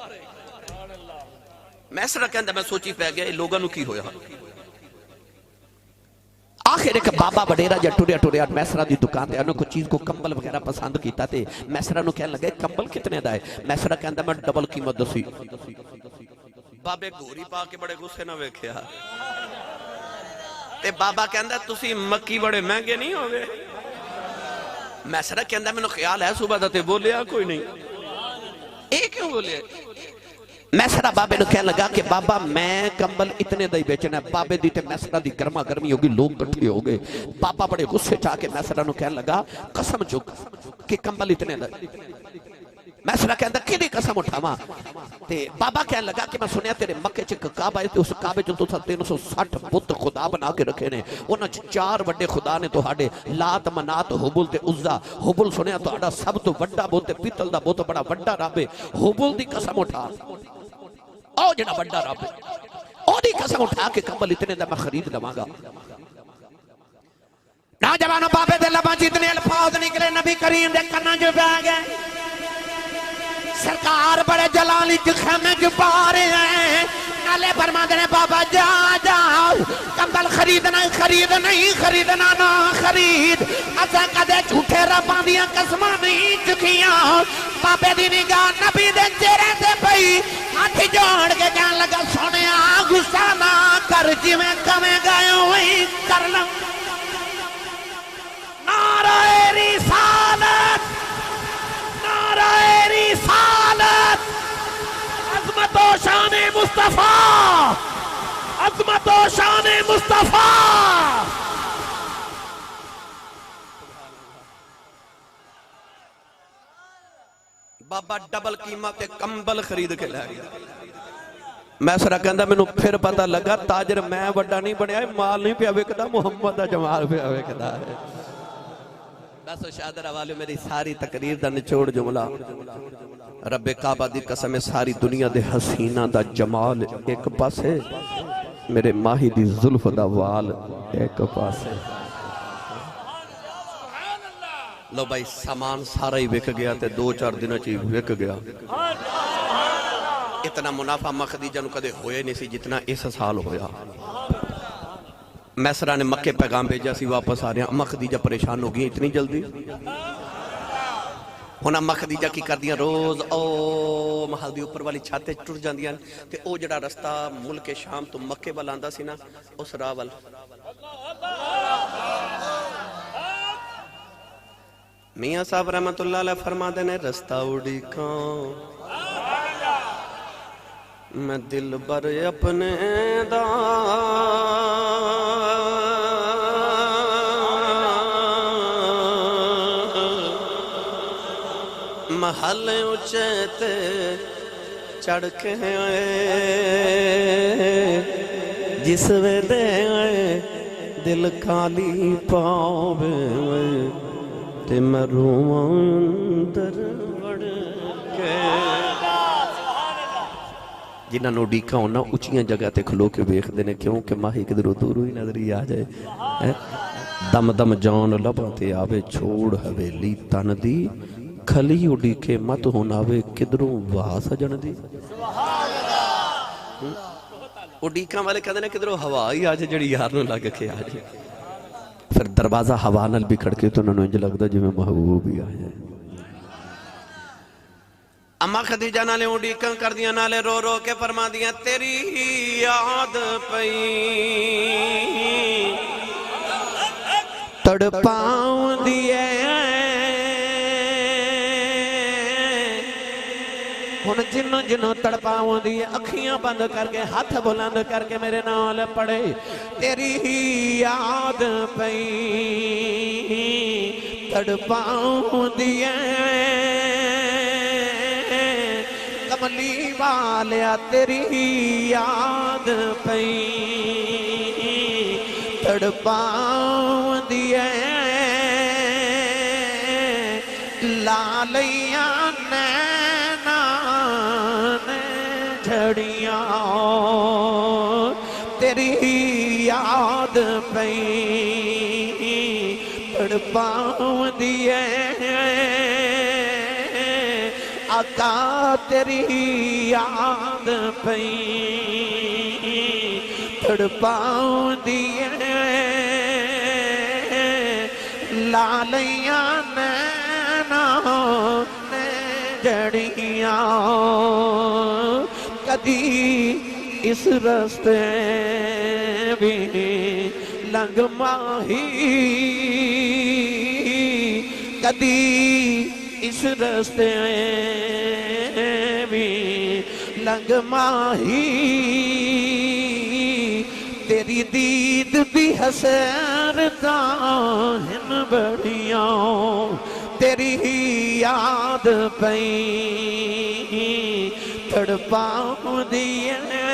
मैसरा कहता मैं सोची पै गया लोगों की होया। आखिर एक बाबा वडेरा जा टुरिया टुरिया मैसरा की दुकान ते उन्होंने कोई चीज को कंबल वगैरह पसंद किया, मैसरा नु कहने लगे कंबल कितने का है। मैसरा कहता मैं डबल कीमत दसी। बाबे घोरी पा के बड़े गुस्से ना वेख्या ते बाबा कहता तुसी मक्की बड़े महंगे नहीं हो गए। मैसरा कहता मैनू ख्याल है सुबह का बोलिया कोई नहीं, ये क्यों बोले। मैसरा बाबे ने कहने लगा कि बाबा मैं कंबल इतने का ही बेचना है। बाबे दी ते मैसरा दी गर्मा गर्मी होगी, लोग इकट्ठे हो गए। बाबा बड़े गुस्से च आके मैसरा नु कहने लगा कसम चुक कि कंबल इतने का। मैसरा कहता कि कसम उठावा। ते बाबा कहने लगा कि मैं सुनिया तेरे मक्के च काबा है, उस काबे च 360 बुत खुदा बना के रखे ने, उन्होंने 4 बड़े खुदा ने तुहाडे लात मनात हुबुल ते उज्जा। हुबुल सुनिया तुहाडा सब तो बड़ा बुत पीतल दा बुत बड़ा बड़ा रब है। हुबुल दी कसम उठा, ओ जेड़ा बड़ा रब है ओदी कसम उठा के कंबल इतने दा मैं खरीद लवांगा। नौजवानों बाबे दे लबां जितने अल्फाज निकले नबी करीम दे कन्नां च पै गए। सरकार बड़े जलाली च खेमे च पा रहे हैं, नाले फरमाते ने बाबा जा जाओ कंबल खरीदना नहीं खरीदना ना खरीद। असा कदे झूठे रब्बां दियां कसमां नहीं चुकियां। बाबे दी निगाह नबी दे चेहरे ते पई, हाथ जोड़ के कहन लगा सोनिया गुस्सा ना कर, जिवें कवें गए वही कर लो। नारे रिसालत, नारे रिसालत, अज़मत व शान मुस्तफा, अज़मत व शान मुस्तफा। बाबा डबल कीमत कंबल खरीद के लै गया। मैसरा कहता मैनू फिर पता लगा ताजर मैं वड्डा नहीं बनया, माल नहीं पिया विकदा, मुहम्मद दा जमाल पिया विकदा है। बस शादरा वाले मेरी सारी तकरीर दा निचोड़ जुमला, रब्बे काबा दी कसम सारी दुनिया दे हसीना दा जमाल एक पासे, मेरे माही दी जुल्फ दा वाल एक पासे। लो भाई सामान सारा ही विक गया ते 2-4 दिन च विक गया। इतना मुनाफा अम्मा खदीजा नूं कदे होया नहीं सी जितना इस साल होया। मैसरा ने मक्के पैगाम भेजा सी वापस आ रहे, अम्मा खदीजा परेशान हो गई इतनी जल्दी। हुण अम्मा खदीजा की करदियां रोज ओ महल दी उपर वाली छत ते टुर जांदियां ते ओ जिहड़ा रस्ता मुल्क शाम तो मक्के वाल आंदा सी ना, उस राह वाल मियां साहब रहमतुल्लाह अलैह फरमाते ने रस्ता उड़ीका मैं दिल बर अपने दा महल उच्चे ते चढ़ के जिस वेले दिल खाली पावे ते मैं रोवां अंदर वड़ के। जिन्हां नूं उडीका होना उच्चियां जगह ते खलो के वेखदे ने, क्योंकि माही किधरों दूरों ही नजर ही आ जाए। दम दम जान लबां ते आवे छोड़ हवेली तन दी, खली उडीके मत होनावे किधरों वाह सजन दी। उडीका वाले कहते ने किधरों हवा ही आ जाए जिहड़ी यार नूं लग के आ जाए। फिर दरवाजा हवा नाल भी खड़के तो उन्होंने इंज लगता जिवें महबूब ही आया। अम्मा खदीजा नाले उडीकां करदियां नाले रो रो के फरमादियां तेरी याद पई तड़पाउंदी ऐ। हुण जिन्नों जिन्नों तड़पाउंदी है अखियां बंद करके हाथ बुलंद करके मेरे नाल पड़े तेरी याद पई तड़पाउंदी है। कमली वालिया तेरी याद पई तड़पाउंदी है। लालिया नैना ने झड़ियां तेरी याद पई तड़पाउंदी है। आका तेरी याद पई तड़पाउंदी है। लालिया नैना ने जड़ियां कदी इस रस्ते भी लंघ माही कदी इस रस्ते भी लंघ माही। तेरी दीद दी हसरतां हिन बड़ियां तेरी याद पई तड़पाउंदी है।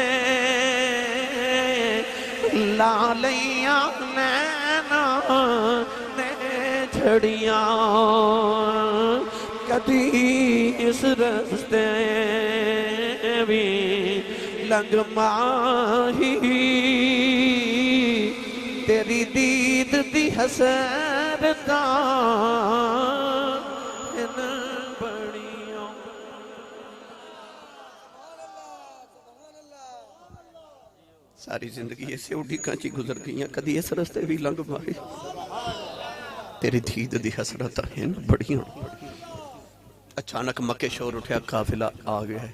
लालिया नैना ने झड़ियां कदी इस रस्ते भी लंघ माही। तेरी दीद दी हसरतां हिन बड़ियां। सारी जिंदगी ऐसे उडीकां च गुजर गई, कदी इस रस्ते भी लंघ माही। तेरी दीद दी हसरतां हिन बड़ियां। अचानक मक्के शोर उठा, काफिला आ गया है।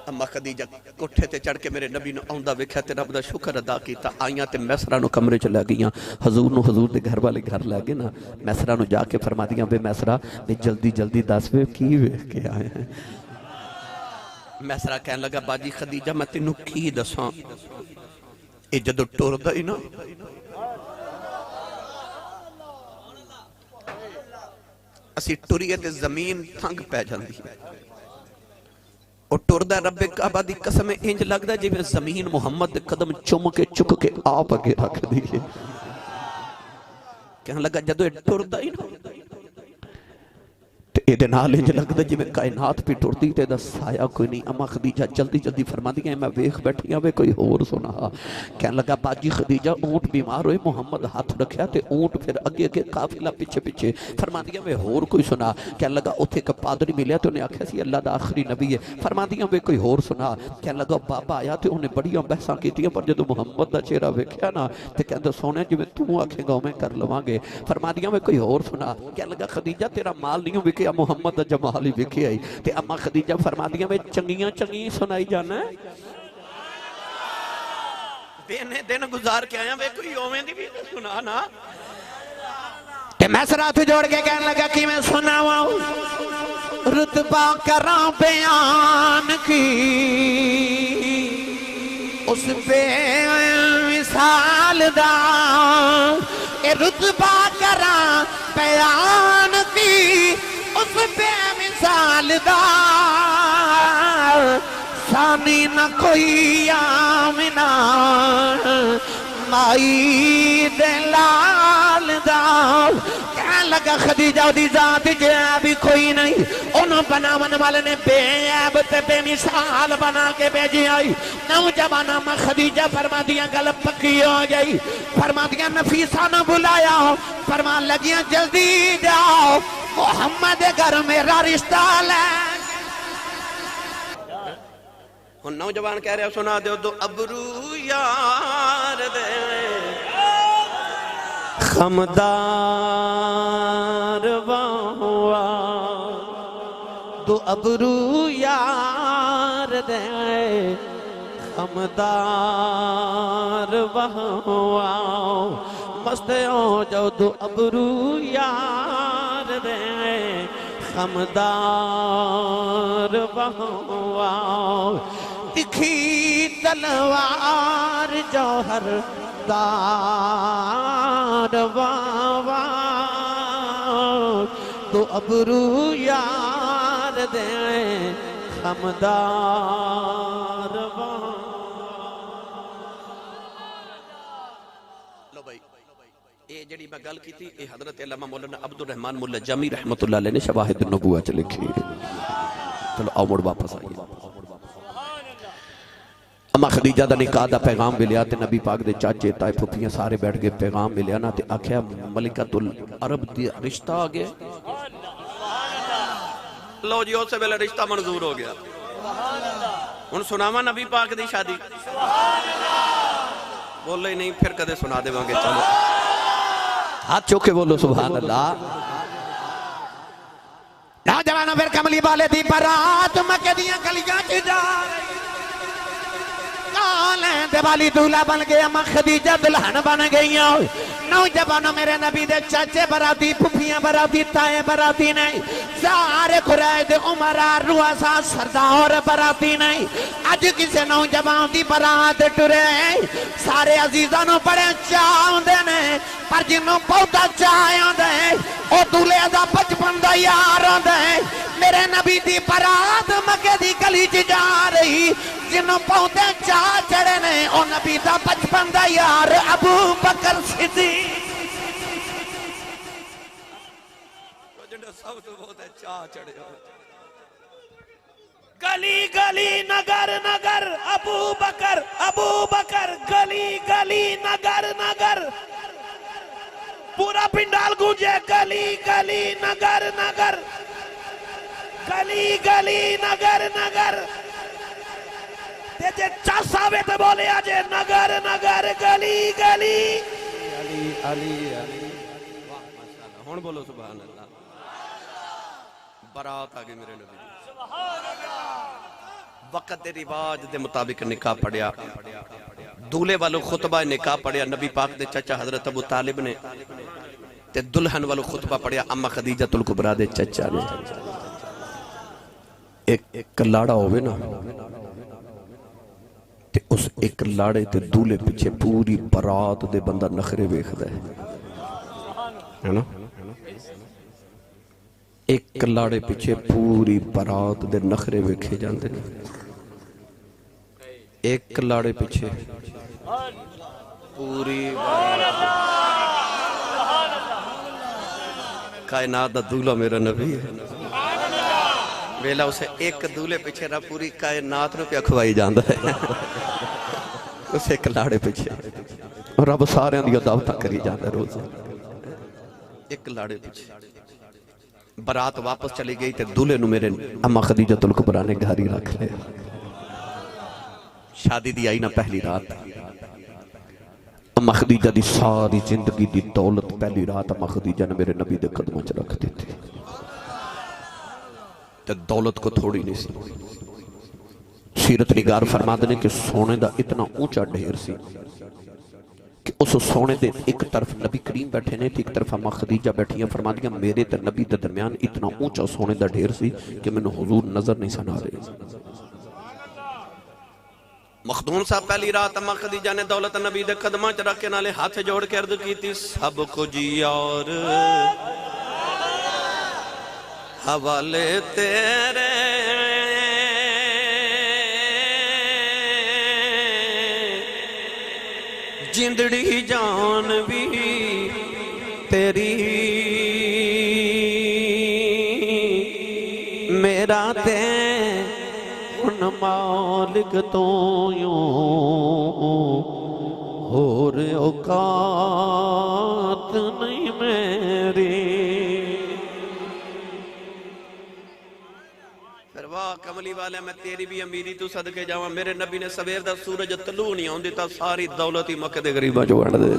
अम्मा खदीजा कोठे ते चढ़ के मेरे नबी नूं आउंदा वेख्या ते रब दा शुक्र अदा कीता। आईयां ते मैसरा नूं कमरे च लै गईयां। हजूर नूं हजूर दे घर वाले घर लै गए ना। मैसरा नूं जाके फरमादियां वे मैसरा वे जल्दी जल्दी दस वे की वेख के आए हैं। मैसरा कहन लगा बाजी खदीजा मैं तेनू की दसां। ये जदों टुरदा ही ना असी टुरीए ते जमीन तंग पै जांदी है। और टुरदा रब्बे काबा दी कसम इंज लगदा जिवें जमीन मुहम्मद दे कदम चुम के चुक के आप अगे रख दी है। कहने लगा जदों ये टुरदा ही ना ये नाल इंज लगदा जिवें कायनात भी टुरदी ते दा साया कोई नहीं। अम्मा खदीजा जल्दी जल्दी फरमाती है मैं वेख बैठी हाँ वे कोई होर सुना। कहने लगा बाजी खदीजा ऊंट बीमार होए मुहम्मद हाथ रखा तो ऊंट फिर अगे अगे काफिला पिछे पिछे। फरमाती है वे होर कोई सुना। कहने लगा उत्थे एक पादरी मिलिया तो उन्हें आख्या सी अल्लाह दा आखिरी नबी है। फरमाती है वे कोई होर सुना। कहने लगा बाबा आया तो उन्हें बड़ियां बहसां कीतियां पर जदों मुहम्मद दा चेहरा वेख्या ना तो कहंदा सोने जिवें तू आखेगा उवें कर लवांगे। फरमाती है वे कोई होर सुना। कहने लगा खदीजा तेरा माल नहीं विकिया मुहम्मद दा जमाल ही विखे आई। ते अम्मा खदीजा फरमादियां वे चंगियां चंगी सुनाई जाना दिन दिन गुजार के आया वे कोई ओवें दी भी सुना ना। ते मैं सराथ जोड़ के कहने लगा कि मैं सुनावा रुतबा करा बयान की उस बेमिसाल दा ए रुतबा करा बयान की उस बेमिसाल दा सानी न कोई आमिना माई दे लाल दा। कहने लगा खदीजा दी जात जे भी कोई नहीं उन्होंने बनावन वाले ने बेऐब ते बेमिसाल बना के भेजी आई। नौजवान अम्मा खदीजा फरमादियां गल पक्की हो गई। फरमादियां नफीसा ने बुलाया फरमान लगियां जल्दी जाओ मोहम्मद घर मेरा रिश्ता ले। हुन नौजवान कह रहे सुना दो दो अबरू यार दे खमदार वाहुआ दो अबरू यार दे खमदार वाहुआ मस्त हो जाओ दो अबरू यार दे खमदार वाहुआ तिखी तलवार जौहर दार वावा तो अबरू यार दे खमदार वावा। लो भाई ये जड़ी मैं गल की थी ये हजरत अल्लामा मौलाना अब्दुल रहमान मुल्ला जमी रहमतुल्लाह अलैह ने शवाहिद नबुव्वत च लिखी। चलो आओ मुड़ वापस आइए। अम्मा खदीजा दा निकाह दा पैगाम मिलिया ते नबी पाक दे चाचे ताए फुफियां सारे बैठ गए। पैगाम मिलिया ना ते आख्या मलिकतुल अरब दी रिश्ता आ गया। लो जी उस वेले रिश्ता मंजूर हो गया। हुन सुनावा नबी पाक दी शादी बोले नहीं फिर कदे सुना देवांगे। चलो हाथ चुक के बोलो सुभान अल्लाह। नौजवानों फिर कमली वाले दी बारात मक्के दियां गलियां च जा दिवाली दूल्हा बन गया। अम्मा खदीजा दुल्हन बन गई। नौजवानों मेरे नबी दे चाचे बराती फुफियां बराती ताए बराती नहीं सारे कुरैश उमरा रुआसा सरदार बराती नहीं। अज किसी नौजवान की बरात टुरे सारे अजीजा नूं बड़े चाह आउंदे ने पर जिन्हों बहुता चाह आउंदा है वो दूल्हे दा बचपन दा यार आउंदा है। मेरे नबी दी बरात मक्के दी गली च जा रही जिन्हों बहुते चाह चढ़े ने ओ नबी दा बचपन दा यार अबू बकर सिद्दीक सब तो बहुत चाह चढ़े। गली गली नगर नगर अबू बकर गली गली नगर नगर पूरा पिंडाल गूंजे गली गली नगर नगर गली गली नगर नगर जे चस आवे तो बोले आजे नगर नगर गली गली अली अली अली। वाह माशाअल्लाह हुन बोलो सुभान अल्लाह। बारात आ गई मेरे नबी वक्त दे रिवाज दे मुताबिक निकाह पढ़िया। दूल्हे वालों खुतबा निकाह पढ़िया नबी पाक दे चाचा हजरत अबू तालिब ने ते दुल्हन वालों खुतबा पढ़िया अम्मा खदीजतुल कुबरा दे चाचा ने। एक लाड़ा होवे ना ते उस एक लाड़े ते दूल्हे पीछे पूरी बारात दे बंदा नखरे वेखदा है ना। एक लाड़े पीछे पूरी बारात दे नखरे वेखे जाते हैं। एक लाड़े पीछे पूरी कायनात दा दूल्हा मेरा नबी है। वेला उसे एक दूल्हे पीछे ना पूरी कायनात नूं पिया खवाई जांदा है। उस एक लाड़े पीछे रब सारियां दी दावतां करी जांदा रोज। एक लाड़े पीछे बरात वापस चली गई ते दूल्हे नूं मेरे अम्मा खदीजतुल कुबरा ने घर ही रख लिया। शादी दी आई ना पहली रात, अम्मा खदीजा दी सारी जिंदगी दी दौलत पहली रात अम्मा खदीजा ने मेरे नबी दे कदमों च रख दी थी। ते दौलत को थोड़ी नहीं सी। सीरत निगार फरमाते ने कि सोने दा इतना ऊंचा ढेर सी कि उस सोने दे एक तरफ नबी करीम बैठे ने, एक तरफ अम्मा खदीजा बैठियां। फरमादियां मेरे ते नबी दे दरमियान इतना ऊंचा सोने दा ढेर सी कि मैनूं हुजूर नजर नहीं सन आ रहे। मखदूम साहब पहली रात अम्मा खदीजा ने दौलत नबी दे कदमां च रख के नाले हाथ जोड़ के अर्ज की सब कुछ यार हवाले तेरे, जिंदड़ी जान भी तेरी, मेरा ते मालिक तो यूं होर औकात नहीं मेरी। फिर वाह कमली वाले मैं तेरी भी अमीरी तू सदके जावा। मेरे नबी ने सवेर दा सूरज तलू नहीं आउंदी तां सारी दौलत ही मक्के दे गरीबां चों वंड दे।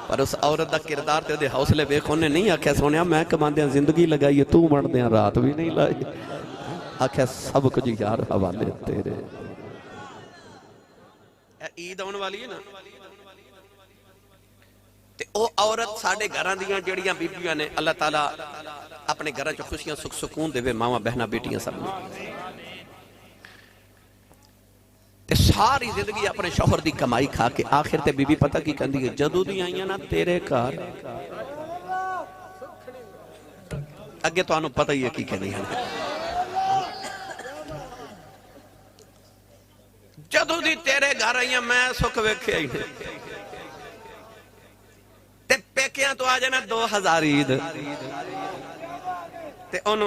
पर उस औरत दा किरदार ते ओहदे हौसले वेख। उन्हें नहीं आख्या सोनिया मैं कमांदियां जिंदगी लगाई है, तू वंडदियां रात भी नहीं लाई। आख्या सब कुछ यार हवाले तेरे। ईद आने वाली है ना, ते ओ औरत साडे घरां दियां जड़ियां बीबियां ने, अल्लाह ताला अपने घरां च खुशियां सुख सुकून देवे मावां बहना बेटियां सब ने। ते सारी जिंदगी अपने शौहर दी कमाई खा के आखिर ते बीबी पता की कहंदी है, जदों दी आईयां ना तेरे घर, अगे तुहानू पता ही है की कहंदियां ने, जदों दी तेरे घर आई मैं सुख वेख्या ही नहीं। ते पेकियां तो आ जाना 2000 ईद ते ओनू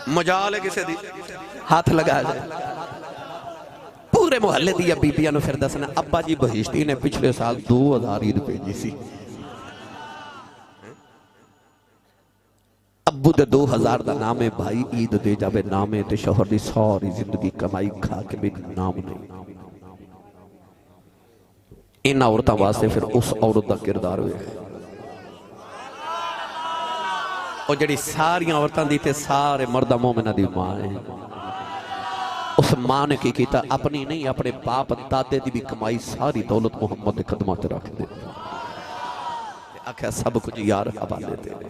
मजाल है किसे दी हाथ लगा जाए। पूरे मुहल्ले दी बीबियां नूं फिर दसना अब्बा जी बहिश्ती ने पिछले साल 2000 ईद भेजी सी। अब्बू दे 2000 दा नाम है, भाई ईद दे जावे नाम है, ते शौहर दी सारी जिंदगी कमाई खा के भी नाम नहीं। इन औरतां वास्ते फिर उस औरत दा किरदार वे और जिहड़ी सारियां औरतां दी ते सारे मर्दा मोमिना दी मां है। उस मां ने की कीता, अपनी नहीं अपने बाप दादे दी भी कमाई सारी दौलत मुहम्मद दे कदमां ते रख दे। आख्या सब कुछ यार हवाले तेरे।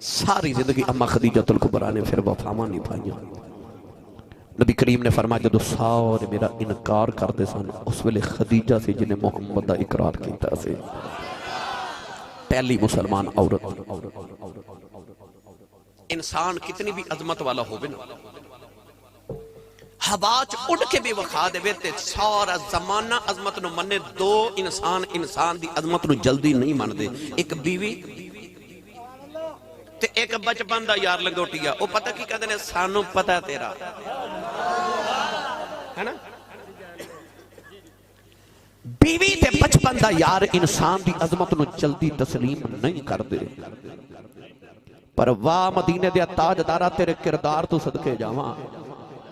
सारी जिंदगी अम्मा खदीजतुल कुबरा ने फिर वफावां निभाईयां। नबी करीम ने फरमाया जदों सारे मेरा इनकार करते सन, उस वेले खदीजा से जिन्हें मुहम्मद का इकरार किया से। पहली मुसलमान औरत। इंसान कितनी भी अजमत वाला हो ना, हवा च उड़ के भी विखा दे ते सारा जमाना अजमत नूं मन्ने। दो इंसान दी अजमत नूं जल्दी नहीं मनदे, एक बीवी ते एक बचपन दा यार लंगोटिया। वो पता की कहते ने, सानू पता है तेरा है ना। बीवी ते बचपन दा यार इंसान दी अजमत नूं जल्दी तस्लीम नहीं करदे। पर वाह मदीने दे ताजदारा तेरे किरदार तू सदके जावां।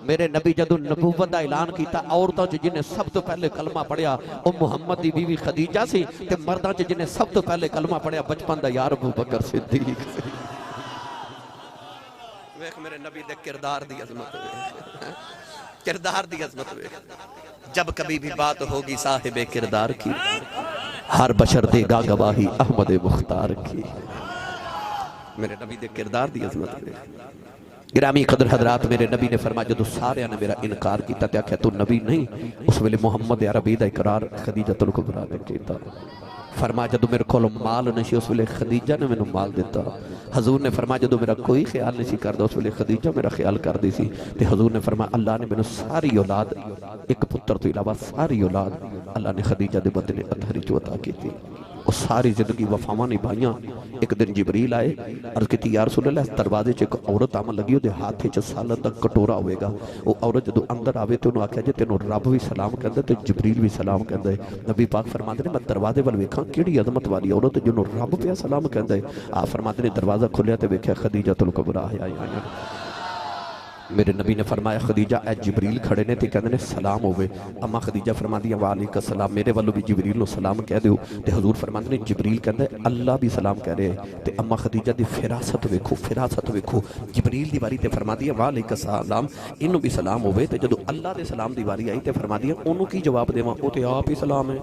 मेरे नबी जदों नबूवत दा ऐलान किया, औरतों च जिन्हें सब तो पहले कलमा पढ़िया वो मुहम्मद दी बीवी खदीजा सी, ते मर्दां च जिन्हें सब तो पहले कलमा पढ़िया बचपन दा यार अबू बकर सिद्दीक सी। वेख मेरे नबी दे किरदार दी अजमत वेख, किरदार दी अजमत वेख। जब कभी भी बात होगी साहिबे किरदार की, हर बशर देगा गवाही अहमद मुख्तार की। मेरे नबी दे किरदार दी अजमत वेख। गिरामी कदर हजरात, मेरे नबी ने फरमाया जदों सारे ने मेरा इनकार किया ते आख्या तू नबी नहीं, उस वेले मुहम्मद अरबी दा इकरार खदीजतुल कुबरा ने कीता। फरमाया जदों मेरे को माल नहीं उस वेले खदीजा ने मैनू माल दिता। हजूर ने फरमाया जदों मेरा कोई ख्याल नहीं करता उस वेले खदीजा मेरा ख्याल करती सी। ते हजूर ने फरमाया अल्लाह ने मैनू सारी औलाद एक पुत्र तो इलावा सारी औलाद अल्लाह ने खदीजा के बदले अथरी चो अता की। वो सारी जिंदगी वफावां निभाइयां। एक दिन जिबरील आए, अर्ज की या रसूल अल्लाह, दरवाजे च एक औरत आम लगी, वो हाथ च साल का कटोरा होएगा। वो औरत जो अंदर आवे तो उन्होंने आख्या जे तेनों रब भी सलाम कहता तो जिबरील भी सलाम कहता है। नबी पाक फरमाते ने मैं दरवाजे वाल वेखा कि अदमत वाली औरत जिन्होंने रब पे सलाम कहता है। आप फरमाते ने दरवाजा खुलिया तो वेख्या खदीजतुल कुबरा आई। मेरे नबी ने फरमाया खदीजा ए जिबरील खड़े ने तो कहते हैं सलाम होवे। अम्मा खदीजा फरमाती वालेकुम सलाम, मेरे वालों भी जिबरील को सलाम कह दो। तो हजूर फरमाते ने जिबरील कहता है अल्लाह भी सलाम कह रहे हैं। तो अम्मा खदीजा की फिरासत वेखो, फिरासत वेखो। जिबरील की वारी तो फरमाती है वालेकुम सलाम, इनू भी सलाम होवे। तो जो अल्लाह के सलाम की वारी आई तो फरमाती है उन्होंने की जवाब देवां, वो तो आप ही सलाम है।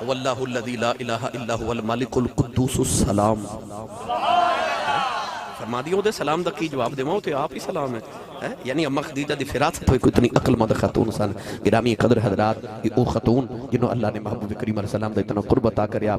वल्लाहु लज़ी ला इलाहा इल्ला हुवल मालिकुल कुद्दूसुस सलाम। फरमा दिया उहदे सलाम दा की जवाब देवां, तो आप ही सलाम है। यानी अम्मा खदीजा दी फिरासत होई, कोई इतनी अक्लमंद खतून सन। गिरामी कदर हजरात, वो खतून जिन्होंने अल्लाह ने महबूब करीम अलैहि सलाम दा इतना कुर्ब अता करया।